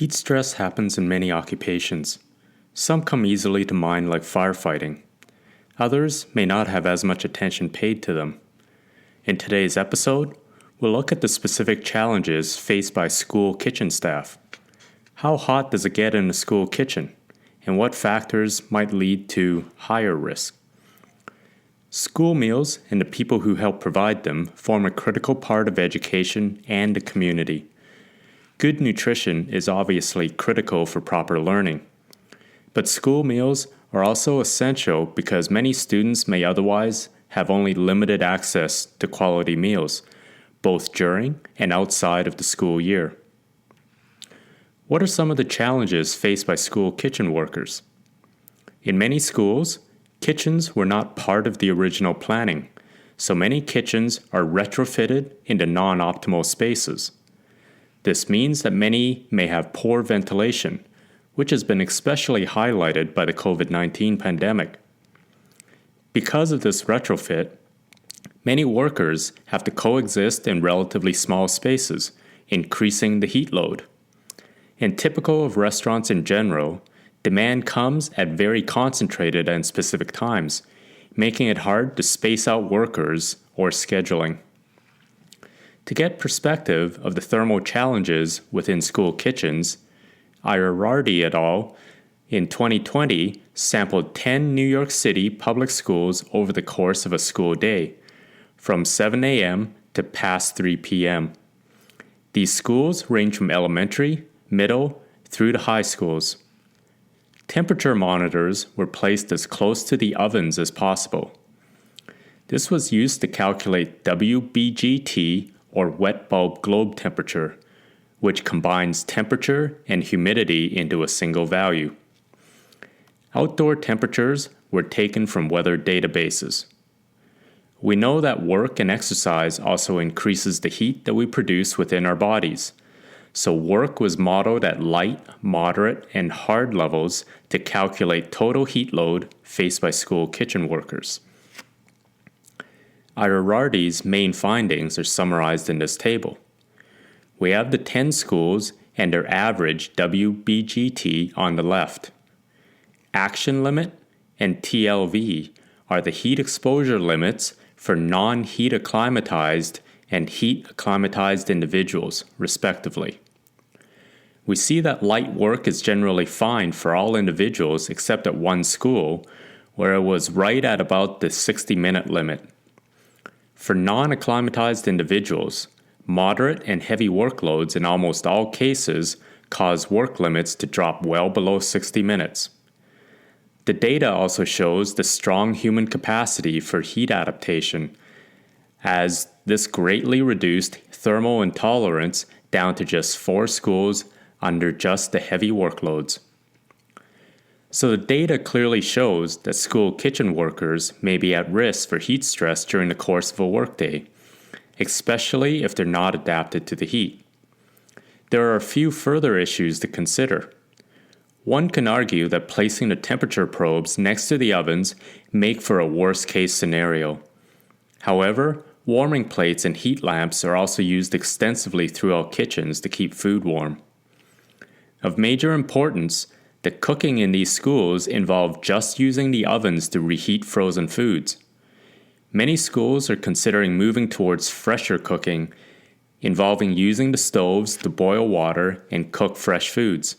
Heat stress happens in many occupations. Some come easily to mind, like firefighting. Others may not have as much attention paid to them. In today's episode, we'll look at the specific challenges faced by school kitchen staff. How hot does it get in a school kitchen, and what factors might lead to higher risk? School meals and the people who help provide them form a critical part of education and the community. Good nutrition is obviously critical for proper learning. But school meals are also essential because many students may otherwise have only limited access to quality meals, both during and outside of the school year. What are some of the challenges faced by school kitchen workers? In many schools, kitchens were not part of the original planning, so many kitchens are retrofitted into non-optimal spaces. This means that many may have poor ventilation, which has been especially highlighted by the COVID-19 pandemic. Because of this retrofit, many workers have to coexist in relatively small spaces, increasing the heat load. And typical of restaurants in general, demand comes at very concentrated and specific times, making it hard to space out workers or scheduling. To get perspective of the thermal challenges within school kitchens, Ierardi et al. In 2020 sampled 10 New York City public schools over the course of a school day, from 7 a.m. to past 3 p.m. These schools range from elementary, middle, through to high schools. Temperature monitors were placed as close to the ovens as possible. This was used to calculate WBGT, or wet bulb globe temperature, which combines temperature and humidity into a single value. Outdoor temperatures were taken from weather databases. We know that work and exercise also increases the heat that we produce within our bodies, so work was modeled at light, moderate, and hard levels to calculate total heat load faced by school kitchen workers. Ierardi's main findings are summarized in this table. We have the 10 schools and their average WBGT on the left. Action limit and TLV are the heat exposure limits for non-heat acclimatized and heat acclimatized individuals, respectively. We see that light work is generally fine for all individuals except at one school, where it was right at about the 60-minute limit. For non-acclimatized individuals, moderate and heavy workloads in almost all cases cause work limits to drop well below 60 minutes. The data also shows the strong human capacity for heat adaptation, as this greatly reduced thermal intolerance down to just 4 schools under just the heavy workloads. So the data clearly shows that school kitchen workers may be at risk for heat stress during the course of a workday, especially if they're not adapted to the heat. There are a few further issues to consider. One can argue that placing the temperature probes next to the ovens make for a worst-case scenario. However, warming plates and heat lamps are also used extensively throughout kitchens to keep food warm. Of major importance, the cooking in these schools involved just using the ovens to reheat frozen foods. Many schools are considering moving towards fresher cooking, involving using the stoves to boil water and cook fresh foods.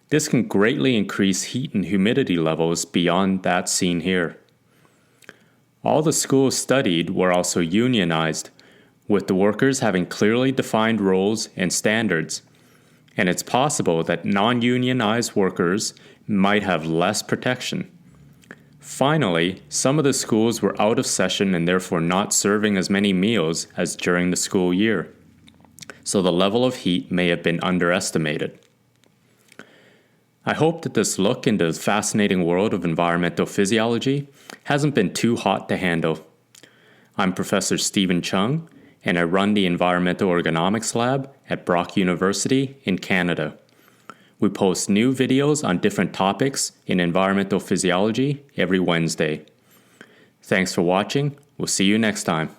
This can greatly increase heat and humidity levels beyond that seen here. All the schools studied were also unionized, with the workers having clearly defined roles and standards. And it's possible that non-unionized workers might have less protection. Finally, some of the schools were out of session and therefore not serving as many meals as during the school year, so the level of heat may have been underestimated. I hope that this look into the fascinating world of environmental physiology hasn't been too hot to handle. I'm Professor Stephen Chung, and I run the Environmental Ergonomics Lab at Brock University in Canada. We post new videos on different topics in environmental physiology every Wednesday. Thanks for watching. We'll see you next time.